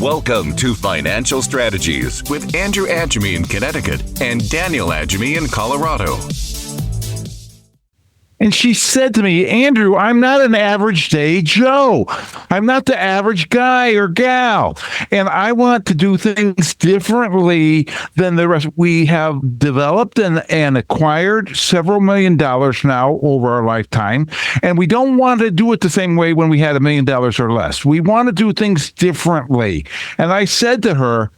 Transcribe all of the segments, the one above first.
Welcome to Financial Strategies with Andrew Agemy in Connecticut and Daniel Agemy in Colorado. And she said to me, Andrew, I'm not an average day Joe. I'm not the average guy or gal. And I want to do things differently than the rest. We have developed and acquired several $1 million now over our lifetime. And we don't want to do it the same way when we had $1 million or less. We want to do things differently. And I said to her,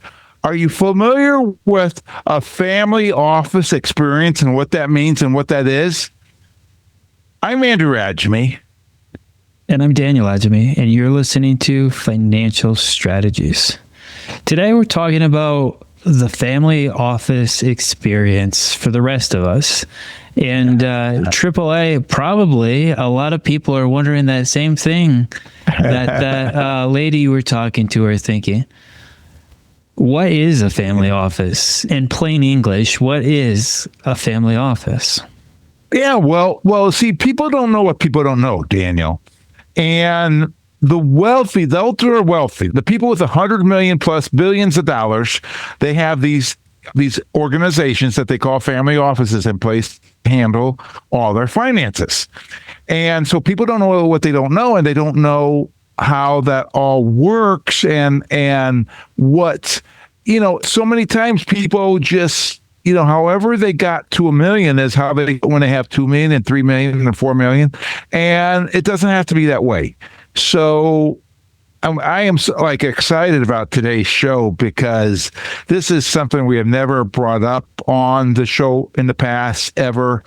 are you familiar with a family office experience and what that means and what that is? I'm Andrew Agemy. And I'm Daniel Agemy, and you're listening to Financial Strategies. Today we're talking about the family office experience for the rest of us. And AAA, probably a lot of people are wondering that same thing that lady you were talking to are thinking. What is a family office? In plain English, what is a family office? Yeah, well, see, people don't know what people don't know, Daniel. And the wealthy, the ultra wealthy, the people with 100 million plus billions of dollars, they have these organizations that they call family offices in place to handle all their finances. And so people don't know what they don't know, and they don't know how that all works and what, so many times people just, however they got to $1 million is how they, when they have 2 million and 3 million and 4 million. And it doesn't have to be that way. So I am excited about today's show because this is something we have never brought up on the show in the past ever.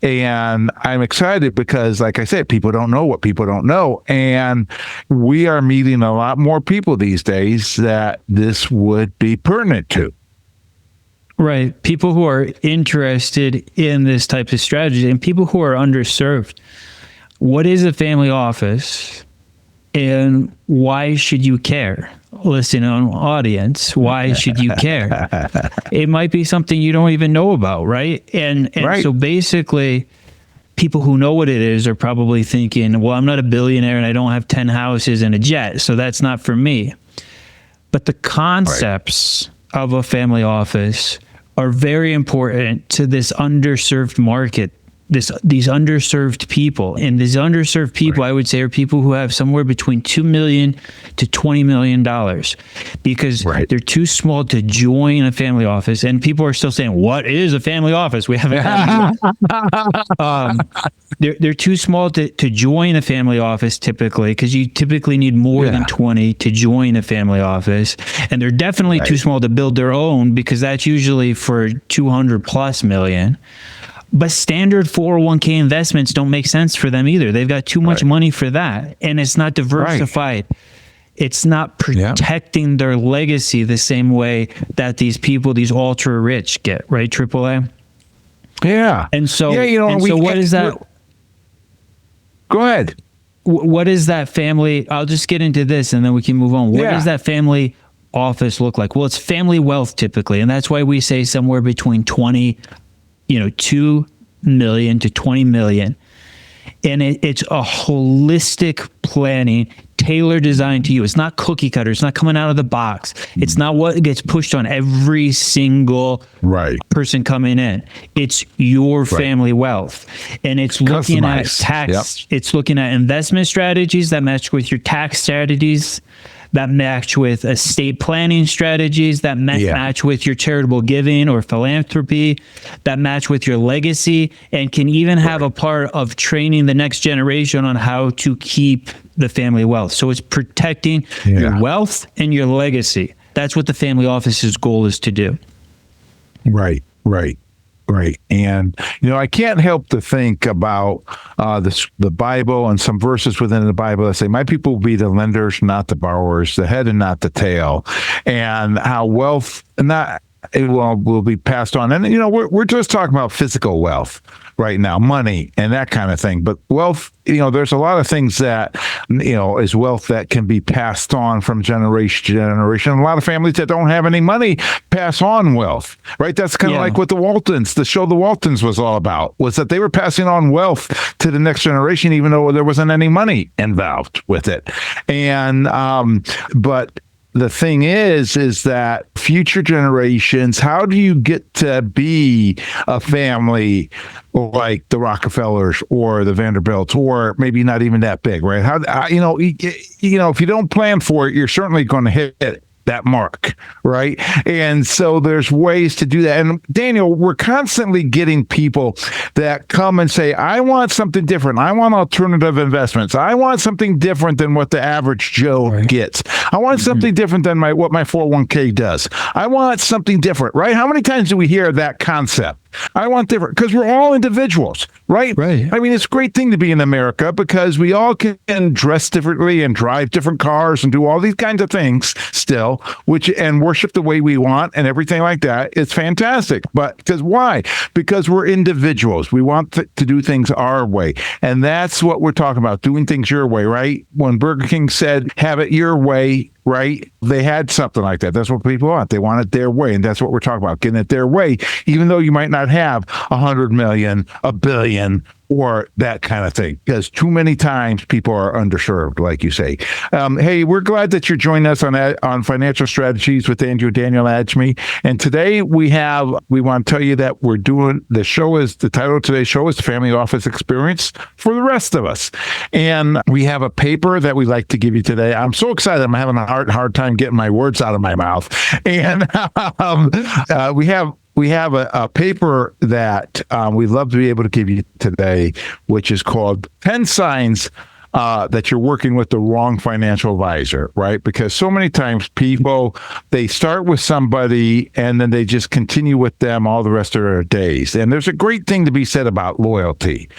And I'm excited because, like I said, people don't know what people don't know. And we are meeting a lot more people these days that this would be pertinent to. Right. People who are interested in this type of strategy and people who are underserved. What is a family office and why should you care? Listen, audience, why should you care? It might be something you don't even know about, right? And right. So basically, people who know what it is are probably thinking, well, I'm not a billionaire and I don't have 10 houses and a jet, so that's not for me. But the concepts of a family office are very important to this underserved market, these underserved people. And these underserved people, I would say, are people who have somewhere between $2 million to $20 million because they're too small to join a family office. And people are still saying, what is a family office? We haven't had they're too small to join a family office typically, because you typically need more than 20 to join a family office. And they're definitely too small to build their own, because that's usually for 200 plus million. But standard 401k investments don't make sense for them either. They've got too much money for that. And it's not diversified. It's not protecting their legacy the same way that these people, these ultra rich get, right, AAA? Yeah. And so, what is that? Go ahead. What is that family? I'll just get into this and then we can move on. What does that family office look like? Well, it's family wealth typically. And that's why we say somewhere between 2 million to 20 million. And it's a holistic planning, tailored designed to you. It's not cookie cutter. It's not coming out of the box. It's not what gets pushed on every single person coming in. It's your family wealth. And it's looking at tax. It's looking at investment strategies that match with your tax strategies, that match with estate planning strategies, that match with your charitable giving or philanthropy, that match with your legacy, and can even have a part of training the next generation on how to keep the family wealth. So it's protecting your wealth and your legacy. That's what the family office's goal is to do. Right. And, I can't help to think about the Bible and some verses within the Bible that say, my people will be the lenders, not the borrowers, the head and not the tail, and how wealth will be passed on. And, we're just talking about physical wealth right now, money and that kind of thing. But wealth, there's a lot of things that, is wealth that can be passed on from generation to generation. A lot of families that don't have any money pass on wealth, right? That's kind of like what the show The Waltons was all about, was that they were passing on wealth to the next generation, even though there wasn't any money involved with it. And, but the thing is that future generations, how do you get to be a family like the Rockefellers or the Vanderbilts, or maybe not even that big, right? If you don't plan for it, you're certainly going to hit it. That mark, right? And so there's ways to do that. And Daniel, we're constantly getting people that come and say, I want something different. I want alternative investments. I want something different than what the average Joe gets. I want something different than what my 401k does. I want something different, right? How many times do we hear that concept? I want different, because we're all individuals, right? Right. I mean, it's a great thing to be in America because we all can dress differently and drive different cars and do all these kinds of things still, and worship the way we want and everything like that. It's fantastic. But because why? Because we're individuals. We want to do things our way. And that's what we're talking about, doing things your way, right? When Burger King said, have it your way, right? They had something like that. That's what people want. They want it their way. And that's what we're talking about, getting it their way, even though you might not have 100 million, a billion, or that kind of thing, because too many times people are underserved, like you say. Hey, we're glad that you're joining us on Financial Strategies with Daniel Agemy. And today we want to tell you that we're doing, the title of today's show is The Family Office Experience for the Rest of Us. And we have a paper that we'd like to give you today. I'm so excited. I'm having a hard time getting my words out of my mouth. And we have a paper that we'd love to be able to give you today, which is called 10 Signs that you're working with the wrong financial advisor, right? Because so many times people, they start with somebody and then they just continue with them all the rest of their days. And there's a great thing to be said about loyalty.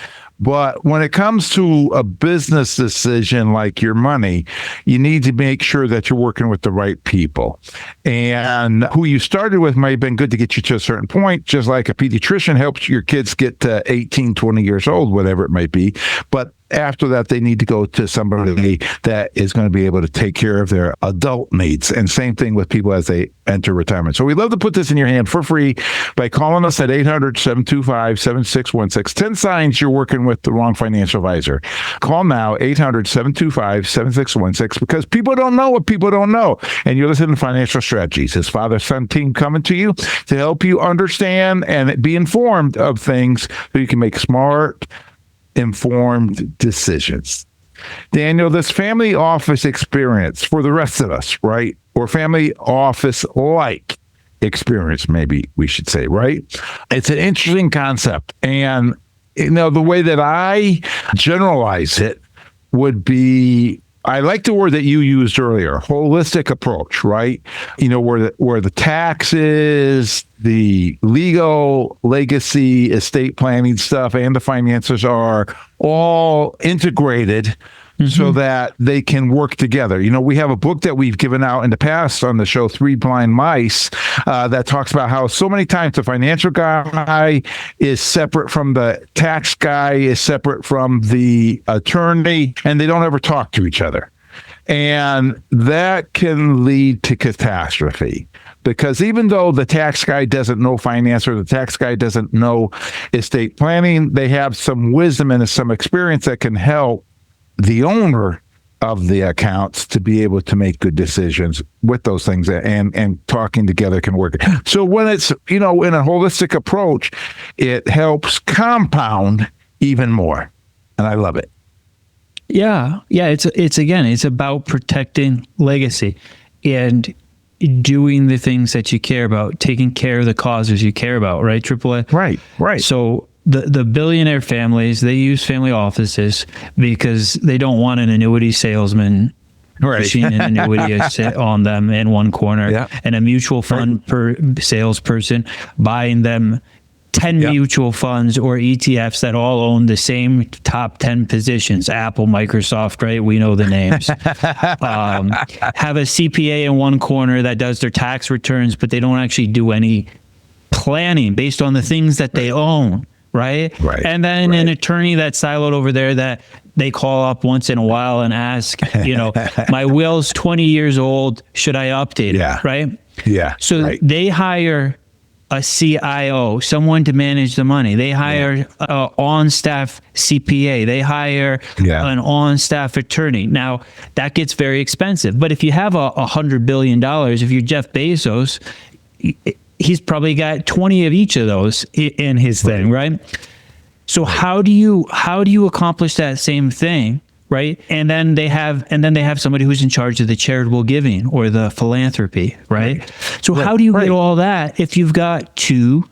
But when it comes to a business decision like your money, you need to make sure that you're working with the right people. And who you started with might have been good to get you to a certain point, just like a pediatrician helps your kids get to 18, 20 years old, whatever it might be. But after that, they need to go to somebody that is going to be able to take care of their adult needs. And same thing with people as they enter retirement. So we'd love to put this in your hand for free by calling us at 800-725-7616. 10 signs you're working with the wrong financial advisor. Call now, 800-725-7616, because people don't know what people don't know. And you're listening to Financial Strategies. His father-son team coming to you to help you understand and be informed of things so you can make smart, informed decisions. Daniel, this family office experience for the rest of us, right? Or family office-like experience, maybe we should say, right? It's an interesting concept. And, the way that I generalize it would be, I like the word that you used earlier, holistic approach, right? Where the taxes, the legal, legacy, estate planning stuff, and the finances are all integrated so that they can work together. We have a book that we've given out in the past on the show, Three Blind Mice, that talks about how so many times the financial guy is separate from the tax guy, is separate from the attorney, and they don't ever talk to each other. And that can lead to catastrophe. Because even though the tax guy doesn't know finance or the tax guy doesn't know estate planning, they have some wisdom and some experience that can help the owner of the accounts to be able to make good decisions with those things, and talking together can work. So when it's, in a holistic approach, it helps compound even more. And I love it. Yeah. It's about protecting legacy and doing the things that you care about, taking care of the causes you care about, right, AAA? Right. So the billionaire families, they use family offices because they don't want an annuity salesman pushing an annuity on them in one corner, and a mutual fund per salesperson buying them 10 mutual funds or ETFs that all own the same top 10 positions, Apple, Microsoft, right? We know the names. Have a CPA in one corner that does their tax returns, but they don't actually do any planning based on the things that they own, right? And then an attorney that's siloed over there that they call up once in a while and ask, my will's 20 years old, should I update it, right? Yeah. So they hire a CIO, someone to manage the money. They hire an on-staff CPA. They hire an on-staff attorney. Now, that gets very expensive. But if you have $100 billion, if you're Jeff Bezos, he's probably got 20 of each of those in his thing, right? So how do you accomplish that same thing? Right. And then they have somebody who's in charge of the charitable giving or the philanthropy. Right. So how do you get all that if you've got $2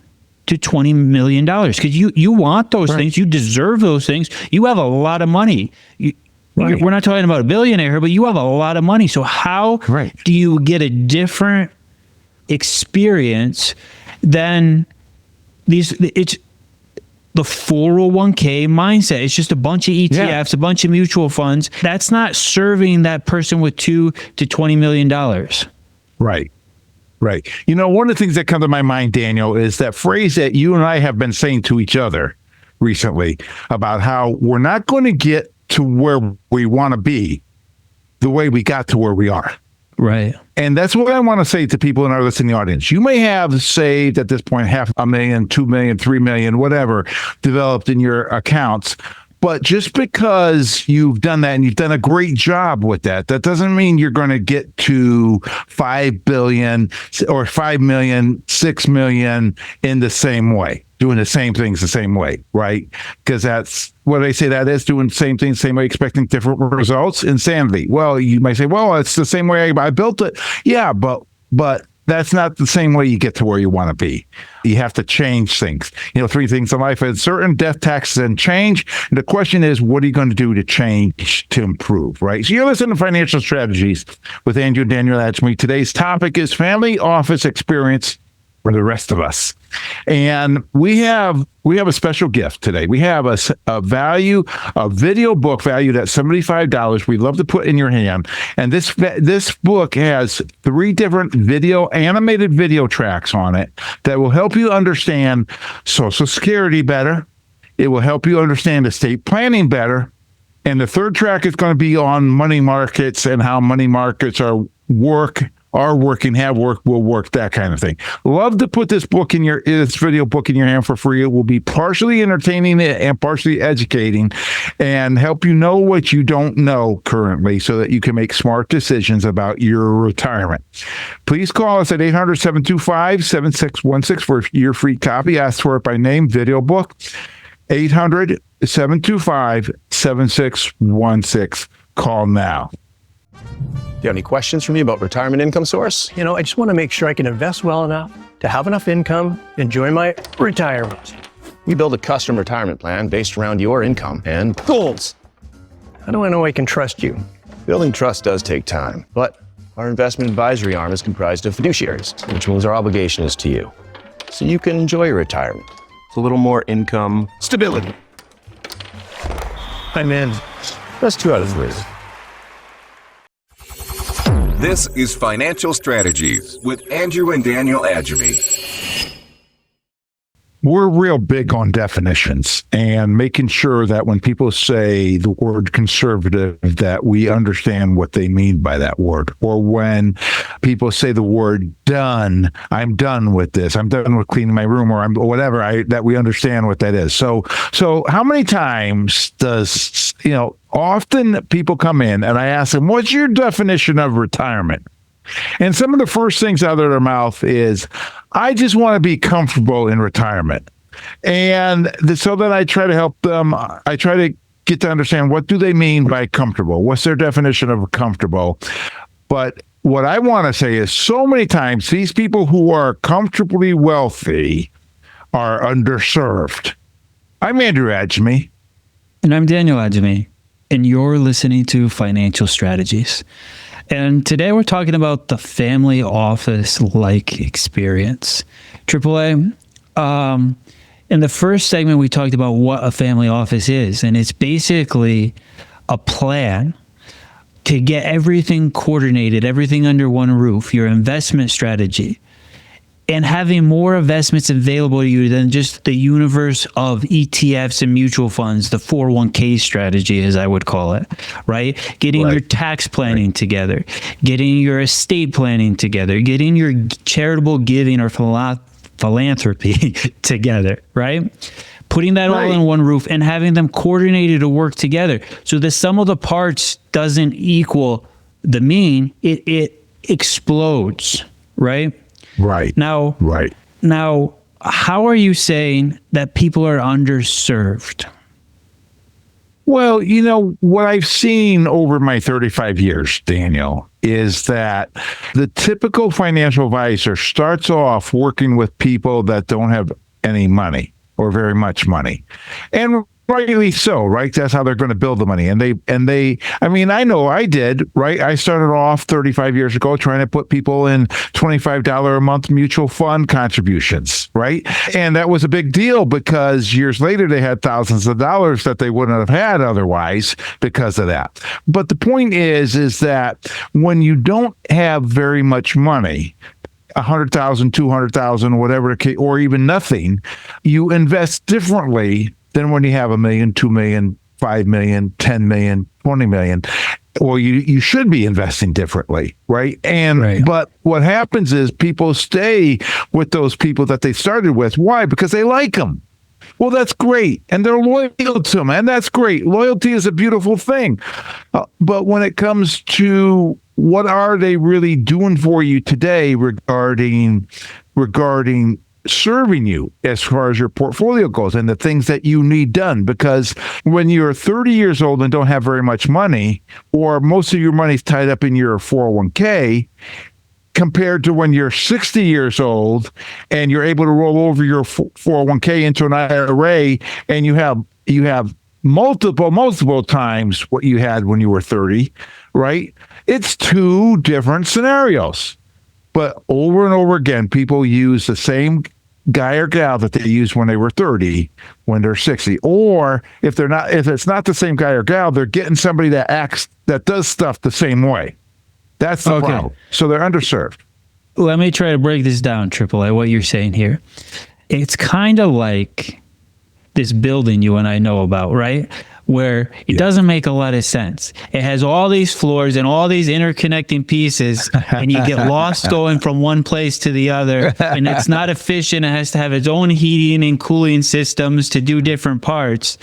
to $20 million? Because you want those things. You deserve those things. You have a lot of money. We're not talking about a billionaire, but you have a lot of money. So how do you get a different experience than these? It's the 401k mindset. It's just a bunch of ETFs, a bunch of mutual funds. That's not serving that person with $2 to $20 million. Right. You know, one of the things that come to my mind, Daniel, is that phrase that you and I have been saying to each other recently about how we're not going to get to where we want to be the way we got to where we are. Right. And that's what I want to say to people in our listening audience. You may have saved at this point $500,000, $2 million, $3 million, whatever, developed in your accounts. But just because you've done that and you've done a great job with that, that doesn't mean you're going to get to 5 billion or 5 million, 6 million in the same way, doing the same things the same way, right? Because that's what I say that is, doing the same things, same way, expecting different results. Insanity. Well, you might say, well, it's the same way I built it. Yeah, but that's not the same way you get to where you want to be. You have to change things. You know, 3 things in life: is certain, death, taxes, and change. And the question is, what are you going to do to change, to improve, right? So you're listening to Financial Strategies with Andrew and Daniel Agemy. Today's topic is family office experience for the rest of us. And we have a special gift today. We have a video book valued at $75. We'd love to put in your hand. And this book has 3 different animated video tracks on it that will help you understand Social Security better. It will help you understand estate planning better. And the 3rd track is going to be on money markets and how money markets will work, will work, that kind of thing. Love to put this video book in your hand for free. It will be partially entertaining and partially educating and help you know what you don't know currently so that you can make smart decisions about your retirement. Please call us at 800-725-7616 for your free copy. Ask for it by name, video book, 800-725-7616. Call now. Do you have any questions for me about retirement income source? You know, I just want to make sure I can invest well enough to have enough income, enjoy my retirement. We build a custom retirement plan based around your income and goals. How do I know I can trust you? Building trust does take time, but our investment advisory arm is comprised of fiduciaries, which means our obligation is to you. So you can enjoy your retirement with a little more income stability. I'm in. That's 2 out of 3. This is Financial Strategies with Andrew and Daniel Agemy. We're real big on definitions and making sure that when people say the word conservative, that we understand what they mean by that word. Or when people say the word done, I'm done with this, I'm done with cleaning my room, or that we understand what that is. So how many times does, often people come in and I ask them, what's your definition of retirement? And some of the first things out of their mouth is, I just want to be comfortable in retirement. And so then I try to help them. I try to get to understand, what do they mean by comfortable? What's their definition of comfortable? But what I want to say is, so many times these people who are comfortably wealthy are underserved. I'm Andrew Agemy. And I'm Daniel Agemy. And you're listening to Financial Strategies. And today we're talking about the family office-like experience. AAA, in the first segment, we talked about what a family office is. And it's basically a plan to get everything coordinated, everything under one roof, your investment strategy, and having more investments available to you than just the universe of ETFs and mutual funds, the 401k strategy, as I would call it, right? Getting your tax planning together, getting your estate planning together, getting your charitable giving or philanthropy together, right? Putting that all in one roof and having them coordinated to work together. So the sum of the parts doesn't equal the mean, it explodes, right? Right. Now, how are you saying that people are underserved? Well, what I've seen over my 35 years, Daniel, is that the typical financial advisor starts off working with people that don't have any money or very much money. And rightly so, right? That's how they're going to build the money. I know I did, right? I started off 35 years ago trying to put people in $25 a month mutual fund contributions, right? And that was a big deal because years later they had thousands of dollars that they wouldn't have had otherwise because of that. But the point is that when you don't have very much money, 100,000, 200,000, whatever, or even nothing, you invest differently than when you have $1 million, $2 million, $5 million, $10 million, $20 million. Or you should be investing differently, right? But what happens is people stay with those people that they started with. Why? Because they like them. Well, that's great. And they're loyal to them. And that's great. Loyalty is a beautiful thing. But when it comes to what are they really doing for you today regarding serving you as far as your portfolio goes and the things that you need done? Because when you're 30 years old and don't have very much money, or most of your money's tied up in your 401k, compared to when you're 60 years old and you're able to roll over your 401k into an IRA and you have multiple times what you had when you were 30, right? It's two different scenarios. But over and over again, people use the same guy or gal that they used when they were 30, when they're 60. Or if it's not the same guy or gal, they're getting somebody that does stuff the same way. That's the problem. So they're underserved. Let me try to break this down, AAA, what you're saying here. It's kind of like this building you and I know about, right? Where it doesn't make a lot of sense. It has all these floors and all these interconnecting pieces, and you get lost going from one place to the other, and it's not efficient. It has to have its own heating and cooling systems to do different parts.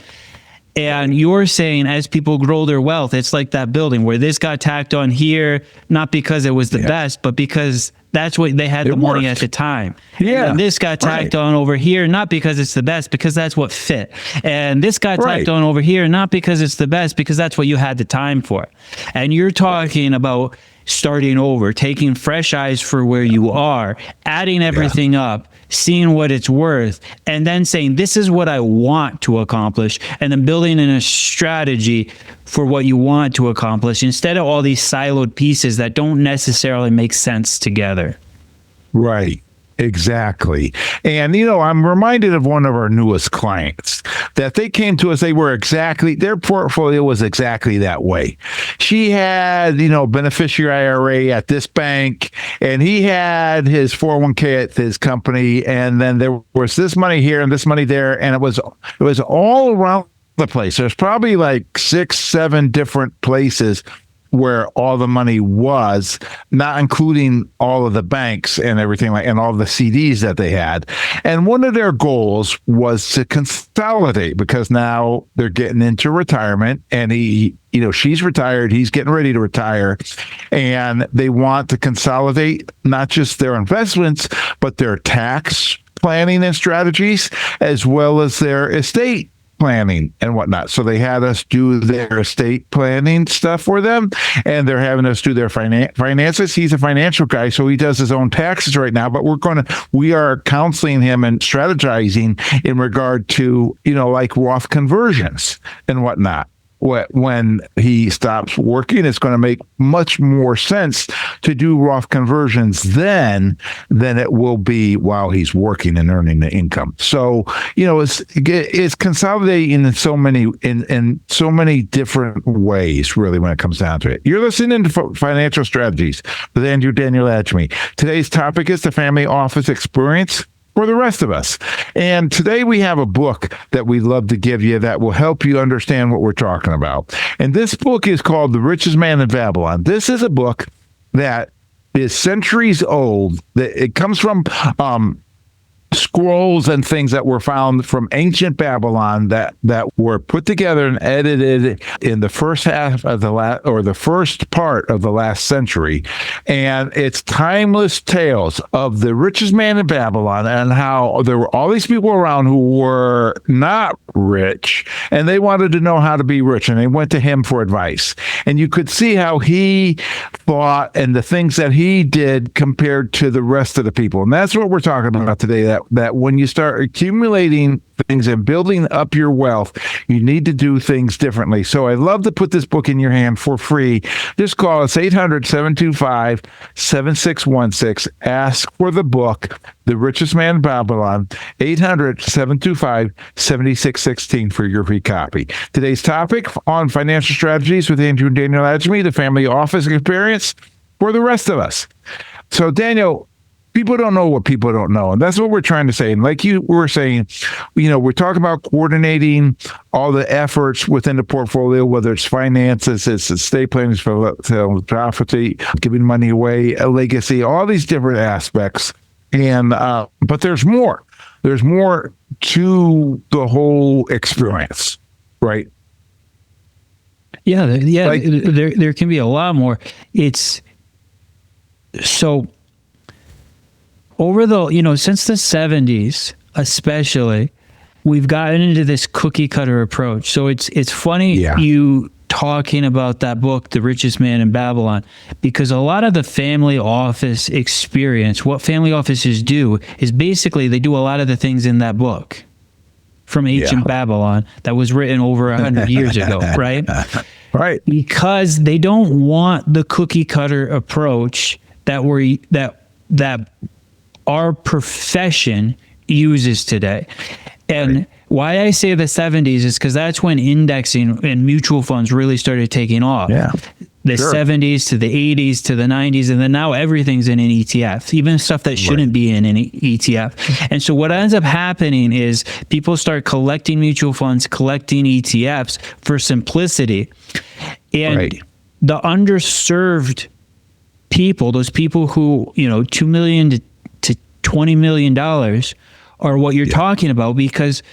And you're saying as people grow their wealth, it's like that building where this got tacked on here, not because it was the best, but because that's what they had the money at the time. Yeah. And this got tacked on over here, not because it's the best, because that's what fit. And this got tacked on over here, not because it's the best, because that's what you had the time for. And you're talking about starting over, taking fresh eyes for where you are, adding everything up, seeing what it's worth, and then saying, this is what I want to accomplish, and then building in a strategy for what you want to accomplish instead of all these siloed pieces that don't necessarily make sense together. Right. Exactly. And, I'm reminded of one of our newest clients that they came to us. Their portfolio was exactly that way. She had, beneficiary IRA at this bank, and he had his 401k at his company. And then there was this money here and this money there. And it was all around the place. There's probably like 6, 7 different places where all the money was, not including all of the banks and everything and all the CDs that they had. And one of their goals was to consolidate, because now they're getting into retirement, and she's retired, he's getting ready to retire, and they want to consolidate not just their investments, but their tax planning and strategies, as well as their estate planning and whatnot. So they had us do their estate planning stuff for them, and they're having us do their finances. He's a financial guy, so he does his own taxes right now, but we are counseling him and strategizing in regard to, like Roth conversions and whatnot. When he stops working, it's going to make much more sense to do Roth conversions than it will be while he's working and earning the income. So, it's consolidating in so many different ways, really, when it comes down to it. You're listening to Financial Strategies with Daniel Agemy. Today's topic is the family office experience for the rest of us. And today we have a book that we'd love to give you that will help you understand what we're talking about. And this book is called The Richest Man in Babylon. This is a book that is centuries old. It comes from scrolls and things that were found from ancient Babylon that were put together and edited in the first half of the first part of the last century. And it's timeless tales of the richest man in Babylon and how there were all these people around who were not rich and they wanted to know how to be rich, and they went to him for advice. And you could see how he thought and the things that he did compared to the rest of the people. And that's what we're talking about today, that when you start accumulating things and building up your wealth, you need to do things differently. So I'd love to put this book in your hand for free. Just call us 800-725-7616. Ask for the book, The Richest Man in Babylon, 800-725-7616 for your free copy. Today's topic on financial strategies with Andrew and Daniel Agemy, the family office experience for the rest of us. So Daniel, people don't know what people don't know. And that's what we're trying to say. And like you were saying, we're talking about coordinating all the efforts within the portfolio, whether it's finances, it's estate planning, philanthropy, giving money away, a legacy, all these different aspects. And, but there's more. There's more to the whole experience, right? Yeah. There can be a lot more. It's so... Over since the 70s, especially, we've gotten into this cookie cutter approach. So it's funny you talking about that book, The Richest Man in Babylon, because a lot of the family office experience, what family offices do is basically they do a lot of the things in that book from ancient Babylon that was written over 100 years ago, right? Right. Because they don't want the cookie cutter approach that our profession uses today. And why I say the 70s is because that's when indexing and mutual funds really started taking off. Yeah. The 70s to the 80s to the 90s, and then now everything's in an ETF, even stuff that shouldn't be in an ETF. And so what ends up happening is people start collecting mutual funds, collecting ETFs for simplicity. And the underserved people, those people who, $2 million to $20 million are what you're talking about, because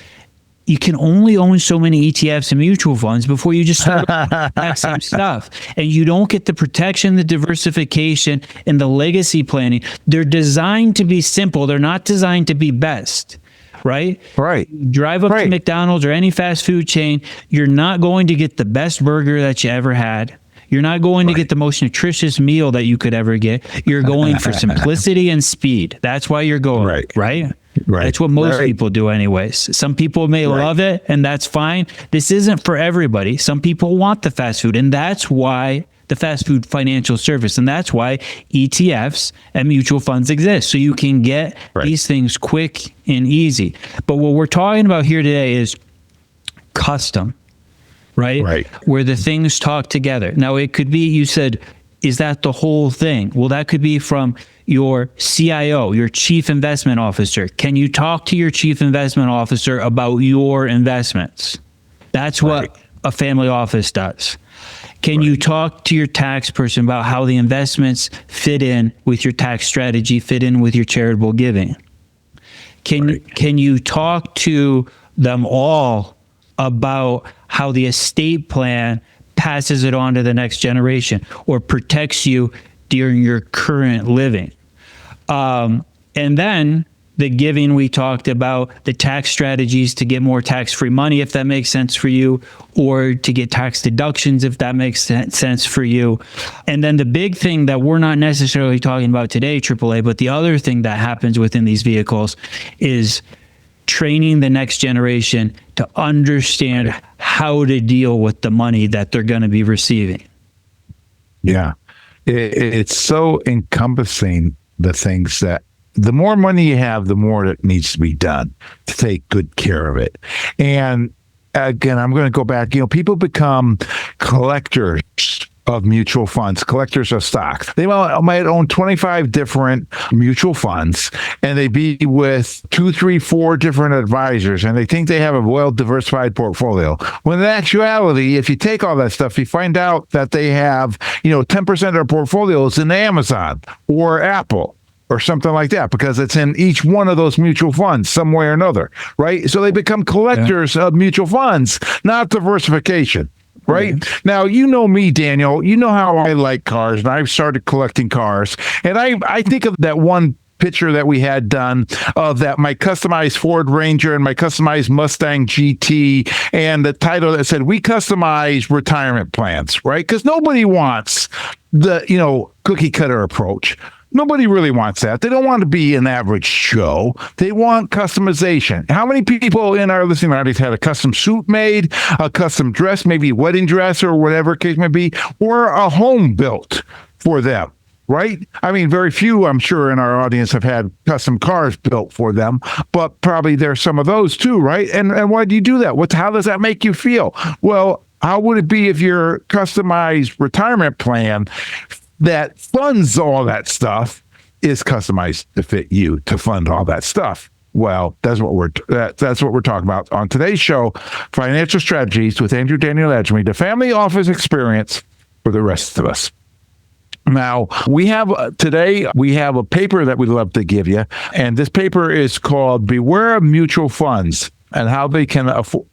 you can only own so many ETFs and mutual funds before you just start that same stuff. And you don't get the protection, the diversification, and the legacy planning. They're designed to be simple. They're not designed to be best. Right? Right. Drive up to McDonald's or any fast food chain. You're not going to get the best burger that you ever had. You're not going to get the most nutritious meal that you could ever get. You're going for simplicity and speed. That's why you're going, right? That's what most people do anyways. Some people may love it, and that's fine. This isn't for everybody. Some people want the fast food, and that's why the fast food financial service, and that's why ETFs and mutual funds exist. So you can get these things quick and easy. But what we're talking about here today is custom. Right? Where the things talk together. Now, it could be, you said, is that the whole thing? Well, that could be from your CIO, your chief investment officer. Can you talk to your chief investment officer about your investments? That's what a family office does. Can you talk to your tax person about how the investments fit in with your tax strategy, fit in with your charitable giving? Can you talk to them all about how the estate plan passes it on to the next generation or protects you during your current living? And then the giving, we talked about the tax strategies to get more tax-free money, if that makes sense for you, or to get tax deductions, if that makes sense for you. And then the big thing that we're not necessarily talking about today, AAA, but the other thing that happens within these vehicles is training the next generation to understand how to deal with the money that they're going to be receiving. Yeah. It's so encompassing, the things that the more money you have, the more that needs to be done to take good care of it. And again, I'm going to go back, people become collectors of mutual funds, collectors of stock. They might own 25 different mutual funds, and they be with 2, 3, 4 different advisors, and they think they have a well-diversified portfolio. When in actuality, if you take all that stuff, you find out that they have, 10% of their portfolios in Amazon or Apple or something like that, because it's in each one of those mutual funds some way or another, right? So they become collectors of mutual funds, not diversification. Right? Now, you know me, Daniel. You know how I like cars, and I've started collecting cars. And I think of that one picture that we had done of that my customized Ford Ranger and my customized Mustang GT, and the title that said, "We customize retirement plans," right? Because nobody wants the, cookie cutter approach. Nobody really wants that. They don't want to be an average Joe. They want customization. How many people in our listening audience had a custom suit made, a custom dress, maybe a wedding dress or whatever case may be, or a home built for them, right? I mean, very few, I'm sure, in our audience have had custom cars built for them, but probably there's some of those too, right? And why do you do that? How does that make you feel? Well, how would it be if your customized retirement plan that funds all that stuff is customized to fit you to fund all that stuff? Well, that's what we're talking about on today's show, Financial Strategies with Daniel Agemy, the family office experience for the rest of us. Now, today we have a paper that we'd love to give you, and this paper is called Beware of Mutual Funds and How They Can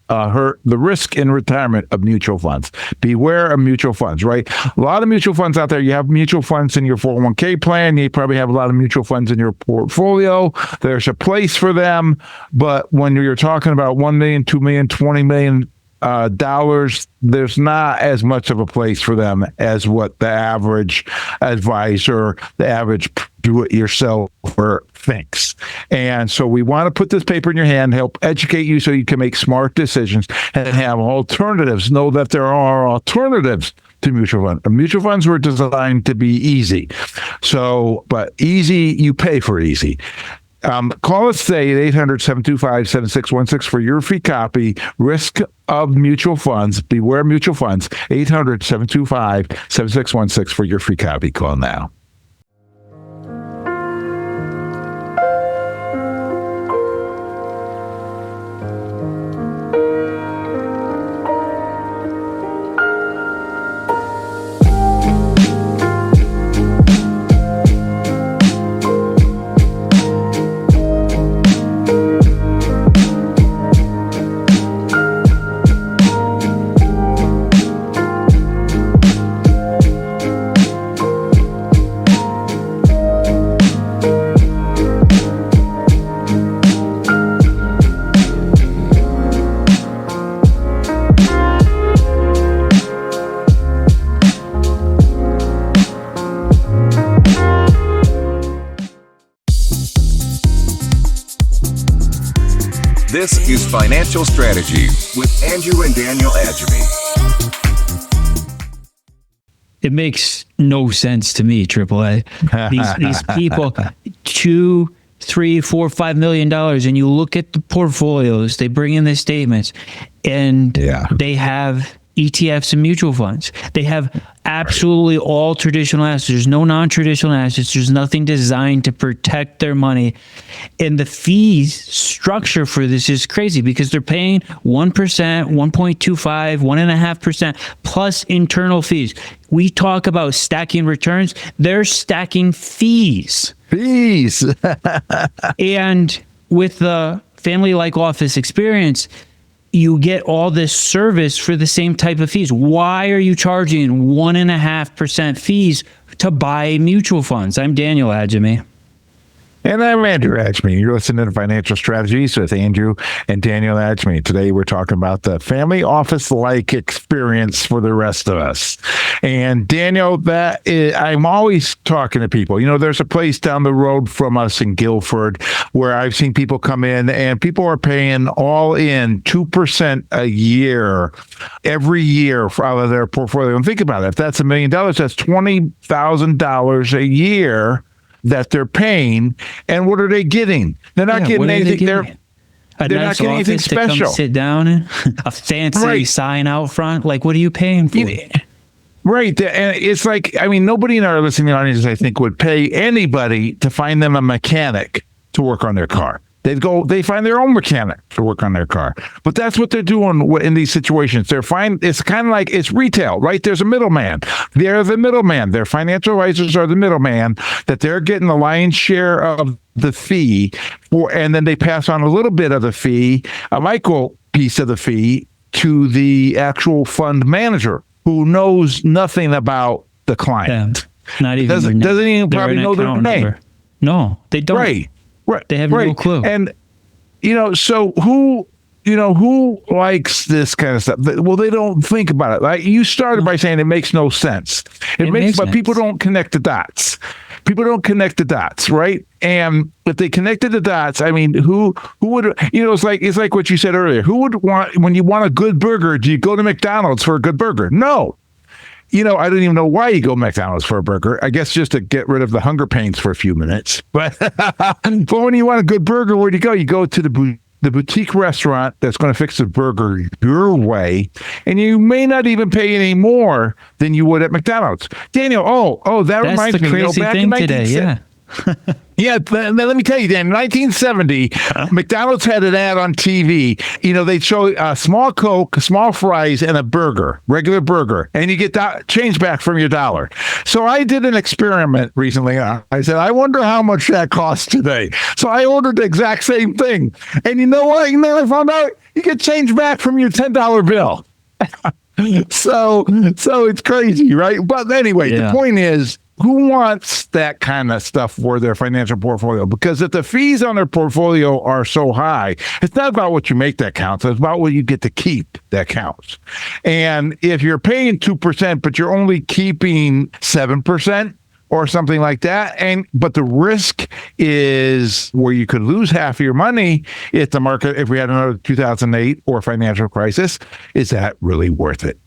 Hurt the Risk in Retirement of Mutual Funds. Beware of mutual funds, right? A lot of mutual funds out there. You have mutual funds in your 401k plan. You probably have a lot of mutual funds in your portfolio. There's a place for them. But when you're talking about $1 million, $2 million, $20 million dollars, there's not as much of a place for them as what the average advisor, the average do-it-yourselfer thinks. And so we want to put this paper in your hand, help educate you so you can make smart decisions and have alternatives. Know that there are alternatives to mutual funds. Mutual funds were designed to be easy. But easy, you pay for easy. Call us today at 800-725-7616 for your free copy, Risk of Mutual Funds, Beware Mutual Funds, 800-725-7616 for your free copy. Call now. This is Financial Strategy with Andrew and Daniel Agemy. It makes no sense to me, AAA. These people, $2, $3, $4, $5 million, and you look at the portfolios, they bring in the statements, and they have ETFs and mutual funds. They have absolutely all traditional assets. There's no non-traditional assets. There's nothing designed to protect their money. And the fees structure for this is crazy because they're paying 1%, 1.25, 1.5% plus internal fees. We talk about stacking returns. They're stacking fees. And with the family-like office experience, you get all this service for the same type of fees. Why are you charging 1.5% fees to buy mutual funds? I'm Daniel Agemy. And I'm Andrew Agemy. You're listening to Financial Strategies with Andrew and Daniel Agemy. Today we're talking about the family office-like experience for the rest of us. And Daniel, I'm always talking to people. There's a place down the road from us in Guilford where I've seen people come in and people are paying all in 2% a year, every year out of their portfolio. And think about it. If that's $1 million, that's $20,000 a year that they're paying. And what are they getting? They're not getting anything. They're not getting anything special. To come sit down in a fancy sign out front. Like, what are you paying for? Right. And it's like, nobody in our listening audience, I think, would pay anybody to find them a mechanic to work on their car. They find their own mechanic to work on their car. But that's what they're doing in these situations. It's kind of like it's retail, right? There's a middleman. They're the middleman. Their financial advisors are the middleman, that they're getting the lion's share of the fee and then they pass on a little bit of the fee, a micro piece of the fee, to the actual fund manager who knows nothing about the client. Yeah, not even doesn't even probably know their name. Number. No, they don't. Right. They have no clue. And, so who likes this kind of stuff? Well, they don't think about it. Like you started by saying it makes no sense. It makes but sense. People don't connect the dots. People don't connect the dots, right? And if they connected the dots, I mean, who would, it's like what you said earlier. Who would want, when you want a good burger, do you go to McDonald's for a good burger? No. I don't even know why you go to McDonald's for a burger. I guess just to get rid of the hunger pains for a few minutes. But when you want a good burger, where do you go? You go to the boutique restaurant that's going to fix the burger your way, and you may not even pay any more than you would at McDonald's. Daniel, that reminds me. That's the crazy thing today, yeah. Yeah, let me tell you, Dan, in 1970, McDonald's had an ad on TV. They'd show a small Coke, small fries, and a burger, regular burger, and you get change back from your dollar. So I did an experiment recently. I said, I wonder how much that costs today. So I ordered the exact same thing. And you know what? And then I found out you get change back from your $10 bill. So it's crazy, right? But anyway, The point is, who wants that kind of stuff for their financial portfolio? Because if the fees on their portfolio are so high, it's not about what you make that counts. It's about what you get to keep that counts. And if you're paying 2%, but you're only keeping 7% or something like that, but the risk is where you could lose half of your money if the market, if we had another 2008 or financial crisis, is that really worth it?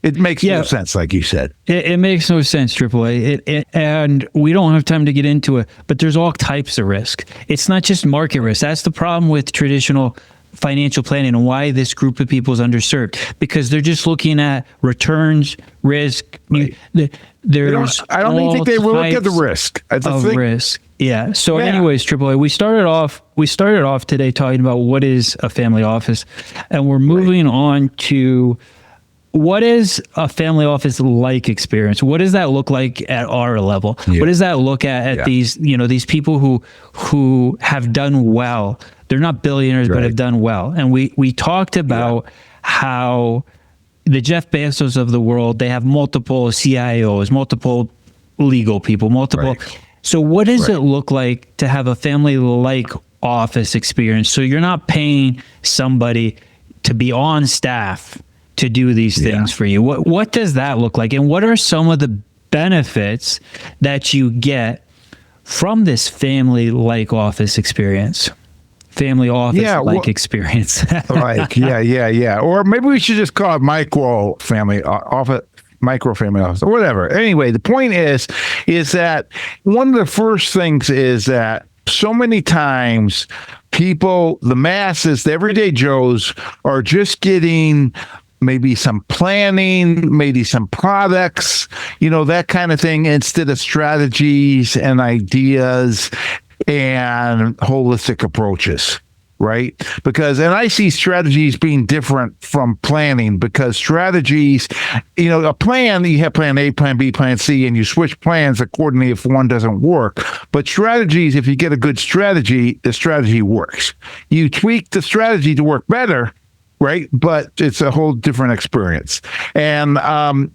It makes no sense, like you said. It makes no sense, AAA. And we don't have time to get into it, but there's all types of risk. It's not just market risk. That's the problem with traditional financial planning and why this group of people is underserved, because they're just looking at returns, risk. Right. I don't even think they will look at the risk. Risk. Yeah. So anyways, AAA, we started off today talking about what is a family office, and we're moving on to what is a family office like experience? What does that look like at our level? Yeah. What does that look at these, these people who have done well? They're not billionaires, but have done well. And we talked about how the Jeff Bezos of the world, they have multiple CIOs, multiple legal people, multiple. Right. So what does it look like to have a family like office experience? So you're not paying somebody to be on staff to do these things for you. What does that look like? And what are some of the benefits that you get from this family-like office experience? Family office-like experience. Right. Yeah. Or maybe we should just call it micro family office, or whatever. Anyway, the point is that one of the first things is that so many times people, the masses, the everyday Joes, are just getting maybe some planning, maybe some products, that kind of thing, instead of strategies and ideas and holistic approaches, right? And I see strategies being different from planning, because strategies, a plan, you have plan A, plan B, plan C, and you switch plans accordingly if one doesn't work. But strategies, if you get a good strategy, the strategy works. You tweak the strategy to work better, right? But it's a whole different experience. And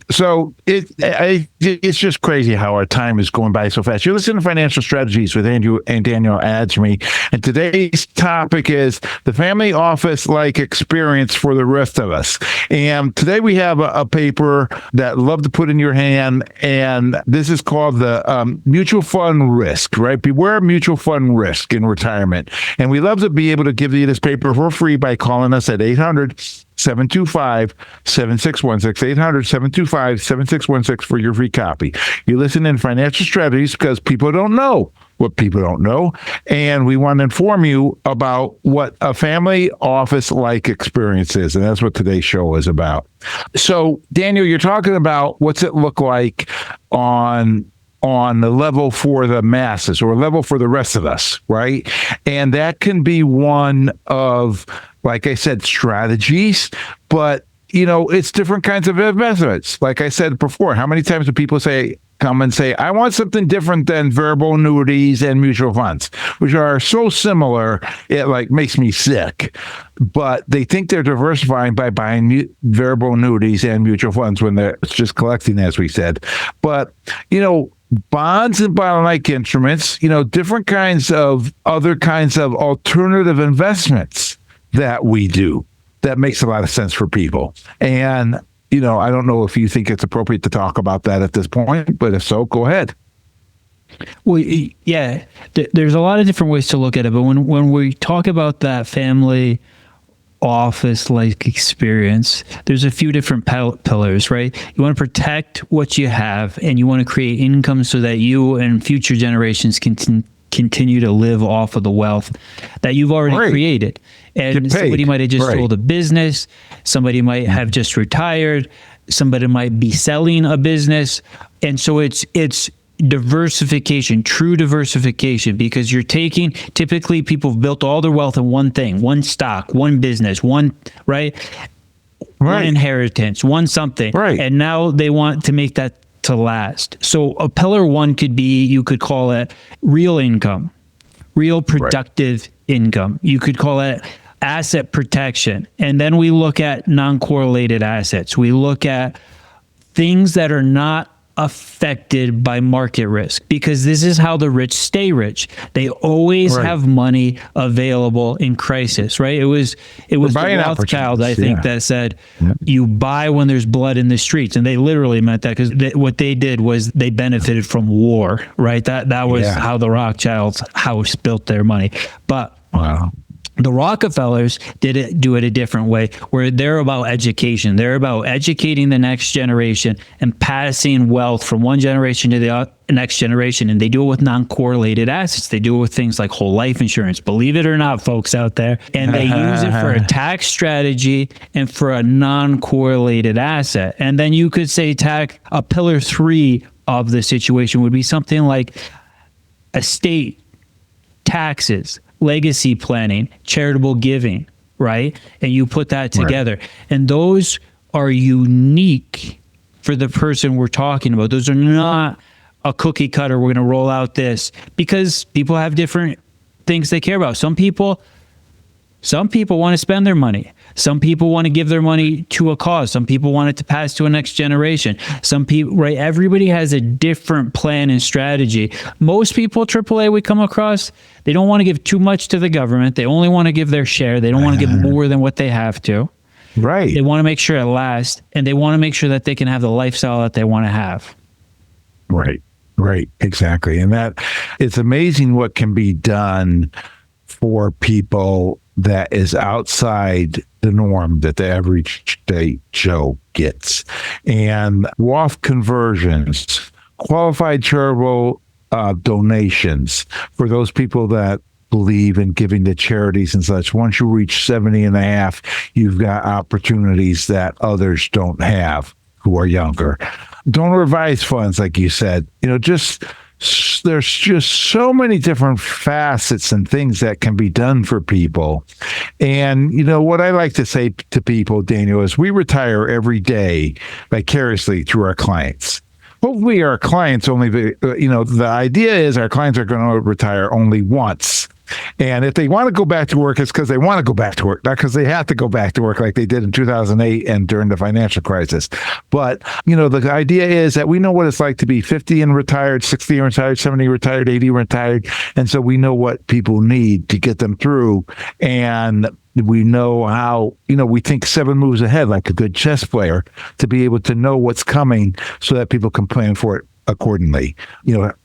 so it's just crazy how our time is going by so fast. You're listening to Financial Strategies with Andrew and Daniel Agemy. And today's topic is the family office-like experience for the rest of us. And today we have a paper that I'd love to put in your hand. And this is called the Mutual Fund Risk, right? Beware mutual fund risk in retirement. And we love to be able to give you this paper for free by calling us at 800-725-7616, 800-725-7616 for your free copy. You listen in Financial Strategies because people don't know what people don't know, and we want to inform you about what a family office-like experience is, and that's what today's show is about. So, Daniel, you're talking about what's it look like on on the level for the masses or a level for the rest of us, right? And that can be one of, like I said, strategies, but it's different kinds of investments. Like I said before, how many times do people come and say, I want something different than variable annuities and mutual funds, which are so similar, it makes me sick. But they think they're diversifying by buying variable annuities and mutual funds when they're just collecting, as we said. But, bonds and bond-like instruments, different kinds of other kinds of alternative investments that we do. That makes a lot of sense for people. And, I don't know if you think it's appropriate to talk about that at this point, but if so, go ahead. Well, yeah, there's a lot of different ways to look at it. But when we talk about that family office-like experience, there's a few different pillars, right? You want to protect what you have, and you want to create income so that you and future generations can continue to live off of the wealth that you've already created. And somebody might have just sold a business. Somebody might have just retired. Somebody might be selling a business. And so it's diversification, true diversification, because you're taking, typically people have built all their wealth in one thing, one stock, one business, one inheritance, one something. Right. And now they want to make that to last. So a pillar one could be, you could call it real income, real productive income. You could call it asset protection. And then we look at non-correlated assets. We look at things that are not affected by market risk, because this is how the rich stay rich. They always have money available in crisis, right? It was the Rothschild, I think, that said, you buy when there's blood in the streets. And they literally meant that, because what they did was they benefited from war, right? That was how the Rothschild's house built their money. But the Rockefellers do it a different way, where they're about education. They're about educating the next generation and passing wealth from one generation to the next generation. And they do it with non-correlated assets. They do it with things like whole life insurance, believe it or not, folks out there. And they use it for a tax strategy and for a non-correlated asset. And then you could say a pillar 3 of the situation would be something like estate, taxes, legacy planning, charitable giving, right? And you put that together. And those are unique for the person we're talking about. Those are not a cookie cutter. We're going to roll out this, because people have different things they care about. Some people want to spend their money. Some people want to give their money to a cause. Some people want it to pass to a next generation. Some people, right? Everybody has a different plan and strategy. Most people, AAA, we come across, they don't want to give too much to the government. They only want to give their share. They don't want to give more than what they have to. Right. They want to make sure it lasts, and they want to make sure that they can have the lifestyle that they want to have. Right. Exactly. And that it's amazing what can be done for people that is outside the norm that the average day Joe gets. And Roth conversions, qualified charitable donations for those people that believe in giving to charities and such. Once you reach 70 and a half, you've got opportunities that others don't have who are younger. Donor advised funds, like you said, there's just so many different facets and things that can be done for people. And, what I like to say to people, Daniel, is we retire every day vicariously through our clients. Hopefully our clients the idea is our clients are going to retire only once. And if they want to go back to work, it's because they want to go back to work, not because they have to go back to work like they did in 2008 and during the financial crisis. But, the idea is that we know what it's like to be 50 and retired, 60 and retired, 70 retired, 80 retired. And so we know what people need to get them through. And we know how, we think 7 moves ahead like a good chess player, to be able to know what's coming so that people can plan for it accordingly.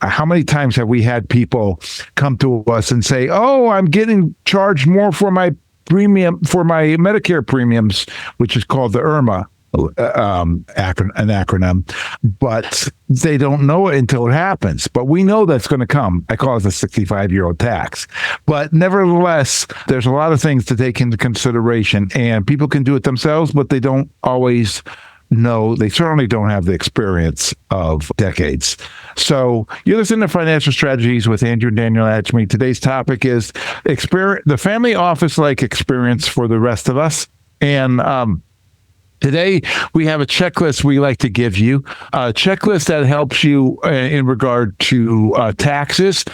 How many times have we had people come to us and say, oh, I'm getting charged more for my premium, for my Medicare premiums, which is called the IRMA acronym, but they don't know it until it happens. But we know that's going to come. I call it the 65-year-old tax. But nevertheless, there's a lot of things to take into consideration, and people can do it themselves, but they don't always know. They certainly don't have the experience of decades. So you listen to Financial Strategies with Andrew and Daniel Agemy. Today's topic is the family office-like experience for the rest of us. And today, we have a checklist we like to give you, a checklist that helps you in regard to taxes.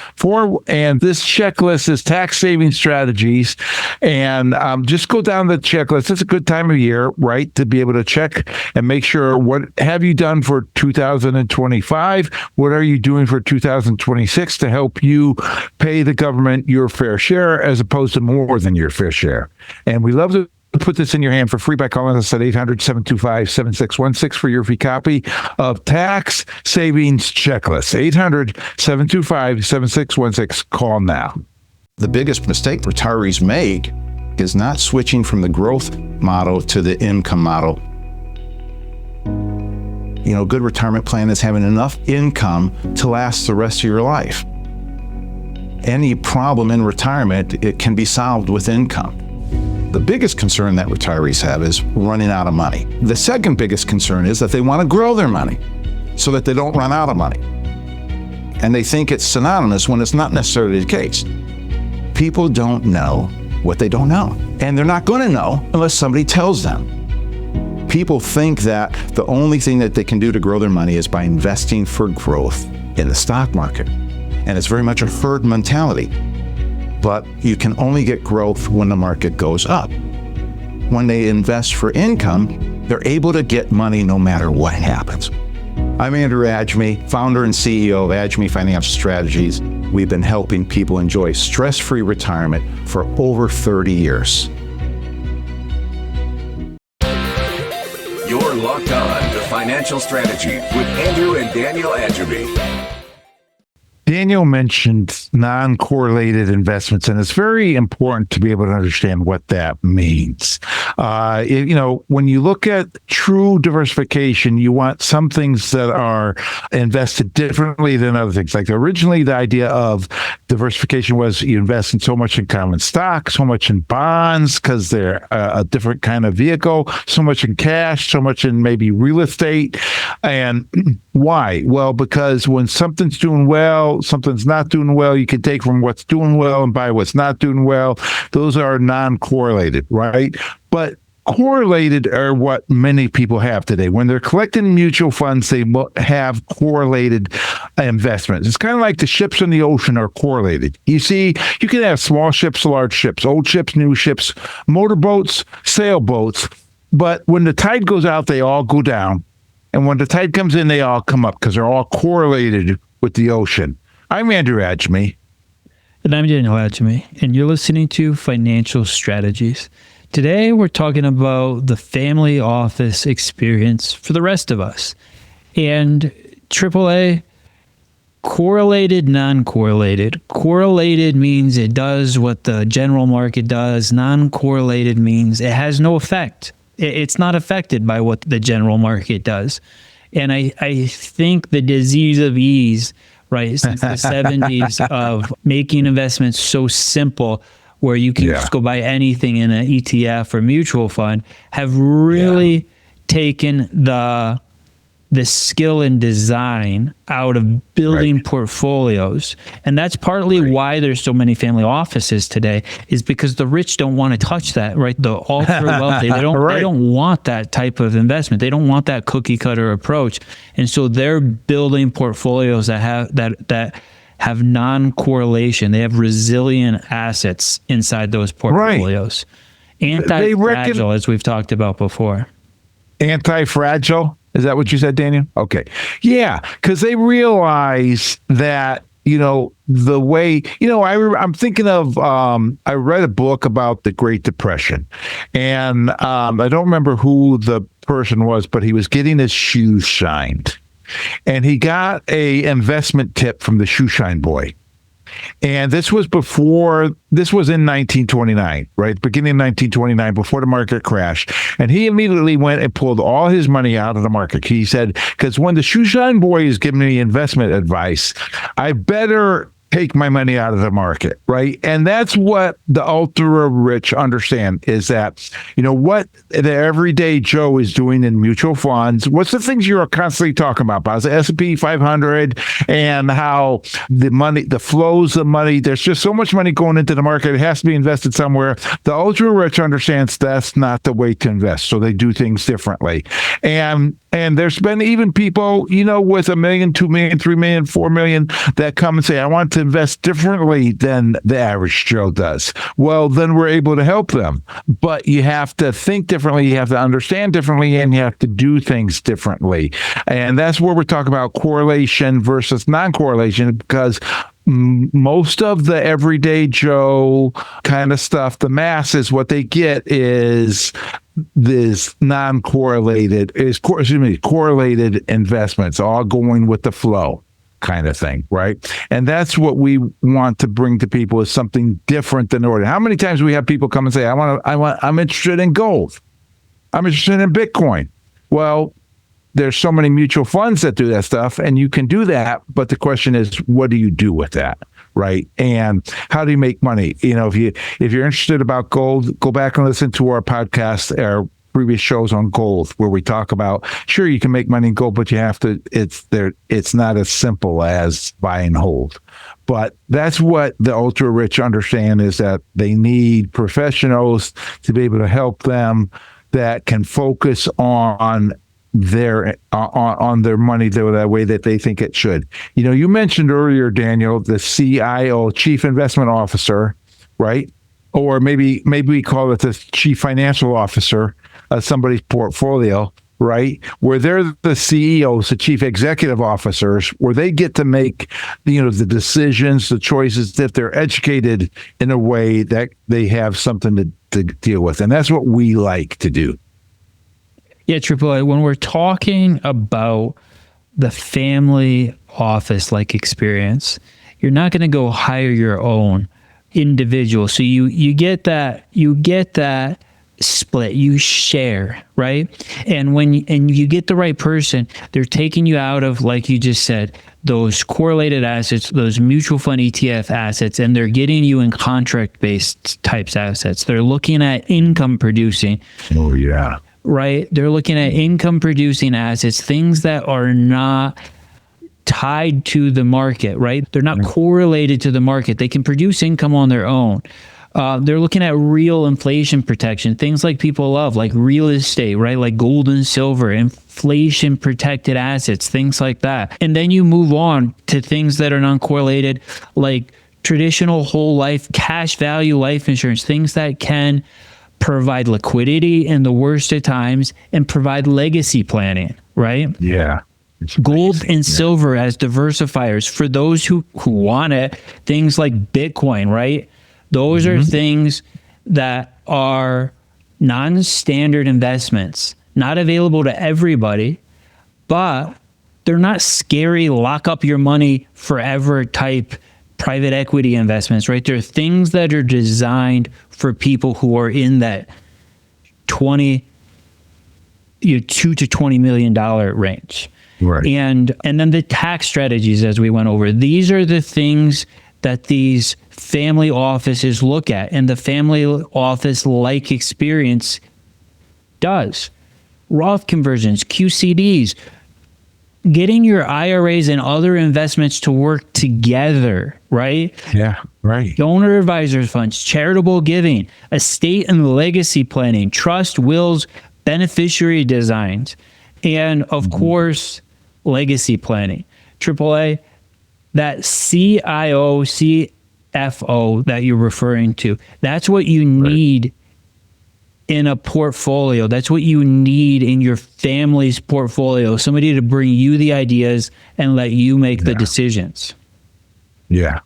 And this checklist is tax saving strategies. And just go down the checklist. It's a good time of year, right, to be able to check and make sure what have you done for 2025? What are you doing for 2026 to help you pay the government your fair share as opposed to more than your fair share? And we love to put this in your hand for free by calling us at 800-725-7616 for your free copy of Tax Savings Checklist. 800-725-7616. Call now. The biggest mistake retirees make is not switching from the growth model to the income model. You know, a good retirement plan is having enough income to last the rest of your life. Any problem in retirement, it can be solved with income. The biggest concern that retirees have is running out of money. The second biggest concern is that they want to grow their money so that they don't run out of money. And they think it's synonymous when it's not necessarily the case. People don't know what they don't know. And they're not going to know unless somebody tells them. People think that the only thing that they can do to grow their money is by investing for growth in the stock market. And it's very much a herd mentality. But you can only get growth when the market goes up. When they invest for income, they're able to get money no matter what happens. I'm Andrew Agemy, founder and CEO of Agemy Financial Strategies. We've been helping people enjoy stress-free retirement for over 30 years. You're locked on to Financial Strategy with Andrew and Daniel Agemy. Daniel mentioned non-correlated investments, and it's very important to be able to understand what that means. When you look at true diversification, you want some things that are invested differently than other things. Like originally, the idea of diversification was you invest in so much in common stock, so much in bonds because they're a different kind of vehicle, so much in cash, so much in maybe real estate. And why? Well, because when something's doing well, something's not doing well, you can take from what's doing well and buy what's not doing well. Those are non-correlated, right? But correlated are what many people have today. When they're collecting mutual funds, they have correlated investments. It's kind of like the ships in the ocean are correlated. You see, you can have small ships, large ships, old ships, new ships, motorboats, sailboats. But when the tide goes out, they all go down. And when the tide comes in, they all come up because they're all correlated with the ocean. I'm Andrew Agemy. And I'm Daniel Agemy. And you're listening to Financial Strategies. Today, we're talking about the family office experience for the rest of us. And AAA, correlated, non-correlated. Correlated means it does what the general market does. Non-correlated means it has no effect. It's not affected by what the general market does. And I think the disease of ease, right, since the 70s of making investments so simple where you can just go buy anything in an ETF or mutual fund, have really taken the skill and design out of building portfolios. And that's partly why there's so many family offices today, is because the rich don't want to touch that, right? The ultra wealthy, they don't want that type of investment. They don't want that cookie cutter approach. And so they're building portfolios that have non-correlation. They have resilient assets inside those portfolios. Anti-fragile, as we've talked about before. Anti-fragile? Is that what you said, Daniel? Okay. Yeah, because they realize that, the way, I'm thinking of, I read a book about the Great Depression. And I don't remember who the person was, but he was getting his shoes shined. And he got a investment tip from the shoe shine boy. And this was in 1929, right? Beginning of 1929, before the market crashed. And he immediately went and pulled all his money out of the market. He said, because when the shoe shine boy is giving me investment advice, I better take my money out of the market, right? And that's what the ultra rich understand, is that, what the everyday Joe is doing in mutual funds. What's the things you're constantly talking about? The S&P 500 and how the money, the flows of money, there's just so much money going into the market. It has to be invested somewhere. The ultra rich understands that's not the way to invest. So they do things differently. And there's been even people, with $1 million, $2 million, $3 million, $4 million that come and say, I want to invest differently than the average Joe does. Well, then we're able to help them. But you have to think differently, you have to understand differently, and you have to do things differently. And that's where we're talking about correlation versus non-correlation, because most of the everyday Joe kind of stuff, the masses, what they get is this correlated investments, all going with the flow kind of thing, right? And that's what we want to bring to people, is something different than ordinary. How many times do we have people come and say, I'm interested in gold. I'm interested in Bitcoin. Well, there's so many mutual funds that do that stuff, and you can do that. But the question is, what do you do with that? Right. And how do you make money? If you're interested about gold, go back and listen to our podcast, our previous shows on gold, where we talk about, sure, you can make money in gold, but you have to, it's not as simple as buy and hold. But that's what the ultra rich understand, is that they need professionals to be able to help them that can focus on their money the way that they think it should. You mentioned earlier, Daniel, the CIO, Chief Investment Officer, right? Or maybe we call it the Chief Financial Officer of somebody's portfolio, right? Where they're the CEOs, the Chief Executive Officers, where they get to make the decisions, the choices, if they're educated in a way that they have something to deal with. And that's what we like to do. Yeah, AAA, when we're talking about the family office-like experience, you're not going to go hire your own individual. So you get that split, you share, right? And when you get the right person, they're taking you out of, like you just said, those correlated assets, those mutual fund ETF assets, and they're getting you in contract-based types assets. They're looking at income producing. Oh, yeah. Right? They're looking at income producing assets, things that are not tied to the market, right? They're not correlated to the market. They can produce income on their own. They're looking at real inflation protection, things like people love, like real estate, right? Like gold and silver, inflation protected assets, things like that. And then you move on to things that are non-correlated, like traditional whole life, cash value life insurance, things that can provide liquidity in the worst of times and provide legacy planning, right? Yeah. Gold and silver as diversifiers for those who want it. Things like Bitcoin, right? Those are things that are non-standard investments, not available to everybody, but they're not scary, lock up your money forever type private equity investments, right? They're things that are designed for people who are in that $2 to $20 million range. Right. And then the tax strategies, as we went over, these are the things that these family offices look at, and the family office-like experience does. Roth conversions, QCDs, getting your IRAs and other investments to work together, right? Yeah, right. Donor advisors funds, charitable giving, estate and legacy planning, trust, wills, beneficiary designs, and of course, legacy planning. AAA, that CIO, CFO that you're referring to, that's what you need in a portfolio. That's what you need in your family's portfolio. Somebody to bring you the ideas and let you make the decisions. Yeah.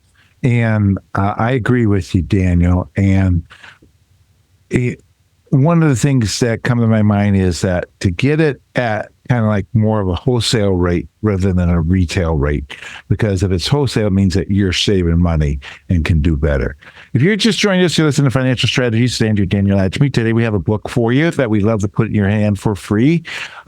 And I agree with you, Daniel. And one of the things that come to my mind is that to get it at kind of like more of a wholesale rate rather than a retail rate, because if it's wholesale, it means that you're saving money and can do better. If you're just joining us to listen to Financial Strategies with Daniel Agemy, today we have a book for you that we love to put in your hand for free,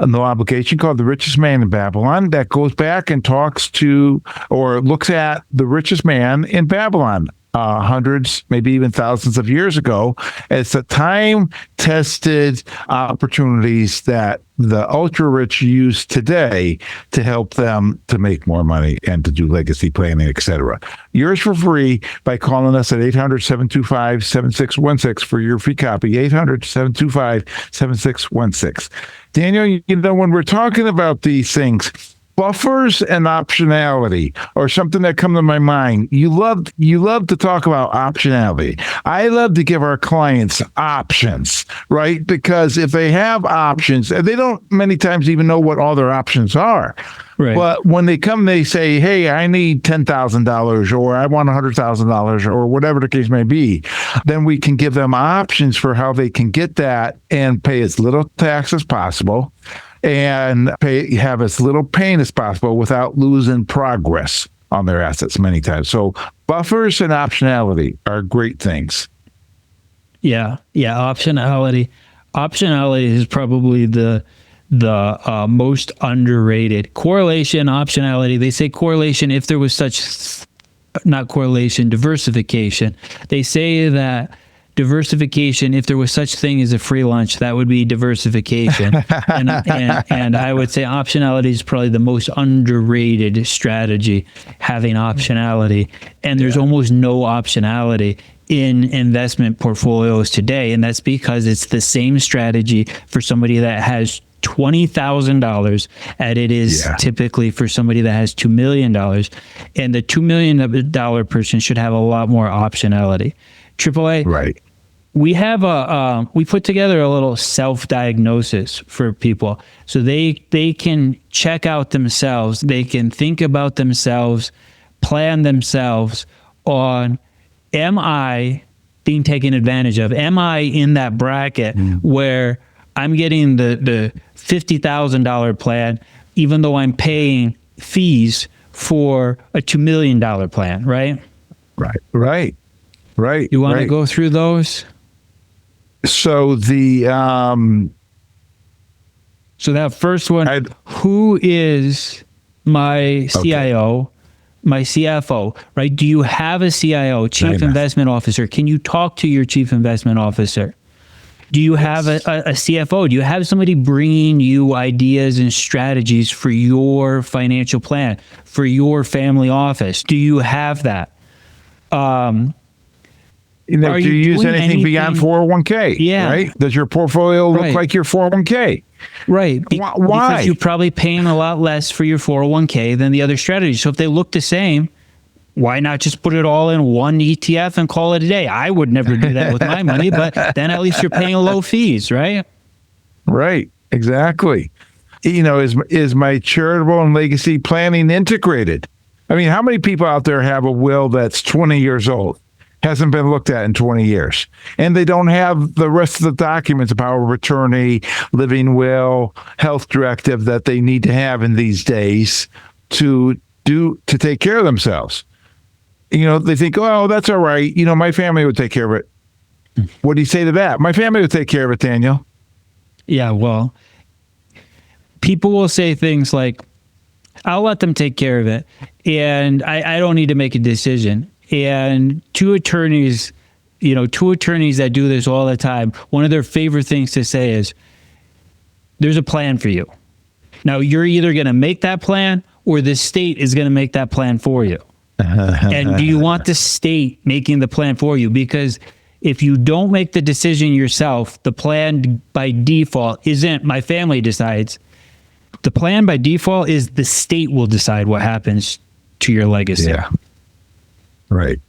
no obligation, called The Richest Man in Babylon, that goes back and talks to or looks at the richest man in Babylon. Hundreds, maybe even thousands of years ago, as the time-tested opportunities that the ultra-rich use today to help them to make more money and to do legacy planning, etc. Yours for free by calling us at 800-725-7616 for your free copy, 800-725-7616. Daniel, you know, when we're talking about these things, buffers and optionality or something that come to my mind. You love to talk about optionality. I love to give our clients options, right? Because if they have options, they don't many times even know what all their options are. Right. But when they come, they say, hey, I need $10,000 or I want $100,000 or whatever the case may be. Then we can give them options for how they can get that and pay as little tax as possible and have as little pain as possible without losing progress on their assets many times. So buffers and optionality are great things. Yeah. Optionality is probably the most underrated. Correlation, optionality. They say correlation if there was such, not correlation, diversification. They say that diversification, if there was such thing as a free lunch, that would be diversification. and I would say optionality is probably the most underrated strategy, having optionality. And there's almost no optionality in investment portfolios today. And that's because it's the same strategy for somebody that has $20,000 as it is typically for somebody that has $2 million. And the $2 million person should have a lot more optionality. AAA, right? We have we put together a little self-diagnosis for people, so they can check out themselves, they can think about themselves, plan themselves on, am I being taken advantage of? Am I in that bracket where I'm getting the $50,000 plan, even though I'm paying fees for a $2 million plan, right? Right. You want to go through those? So so that first one, who is my CIO, my CFO, right? Do you have a CIO, Chief Investment Officer? Can you talk to your Chief Investment Officer? Do you have a CFO? Do you have somebody bringing you ideas and strategies for your financial plan, for your family office? Do you have that? Do you use anything beyond 401k? Yeah. Right? Does your portfolio look like your 401k? Right. Why? Because you're probably paying a lot less for your 401k than the other strategies. So if they look the same, why not just put it all in one ETF and call it a day? I would never do that with my money, but then at least you're paying low fees, right? Right. Exactly. Is my charitable and legacy planning integrated? I mean, how many people out there have a will that's 20 years old? Hasn't been looked at in 20 years. And they don't have the rest of the documents, a power of attorney, living will, health directive that they need to have in these days to take care of themselves. They think, oh, that's all right. My family would take care of it. What do you say to that? My family would take care of it, Daniel. Yeah, well, people will say things like, I'll let them take care of it, and I don't need to make a decision. And two attorneys that do this all the time, one of their favorite things to say is, there's a plan for you. Now, you're either going to make that plan or the state is going to make that plan for you. And do you want the state making the plan for you? Because if you don't make the decision yourself, the plan by default isn't my family decides. The plan by default is the state will decide what happens to your legacy. Yeah. Right.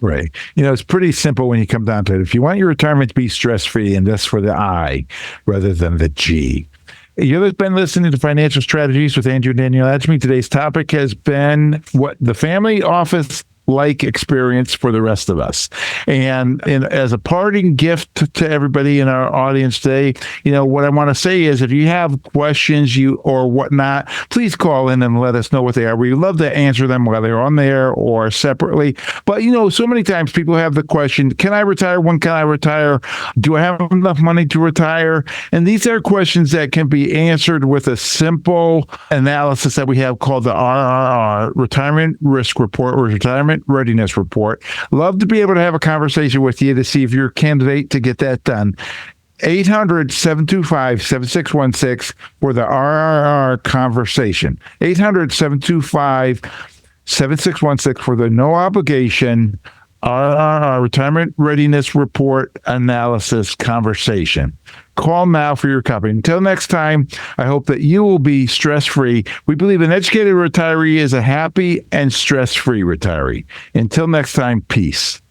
It's pretty simple when you come down to it. If you want your retirement to be stress-free, invest for the I rather than the G. You've been listening to Financial Strategies with Daniel Agemy. Today's topic has been what the family office like experience for the rest of us. And as a parting gift to everybody in our audience today, what I want to say is if you have questions or whatnot, please call in and let us know what they are. We love to answer them whether they're on there or separately. But, so many times people have the question, can I retire? When can I retire? Do I have enough money to retire? And these are questions that can be answered with a simple analysis that we have called the RRR, Retirement Risk Report, or Retirement Readiness Report. Love to be able to have a conversation with you to see if you're a candidate to get that done. 800-725-7616 for the RRR conversation. 800-725-7616 for the no obligation RRR, Retirement Readiness Report Analysis Conversation. Call now for your copy. Until next time, I hope that you will be stress-free. We believe an educated retiree is a happy and stress-free retiree. Until next time, peace.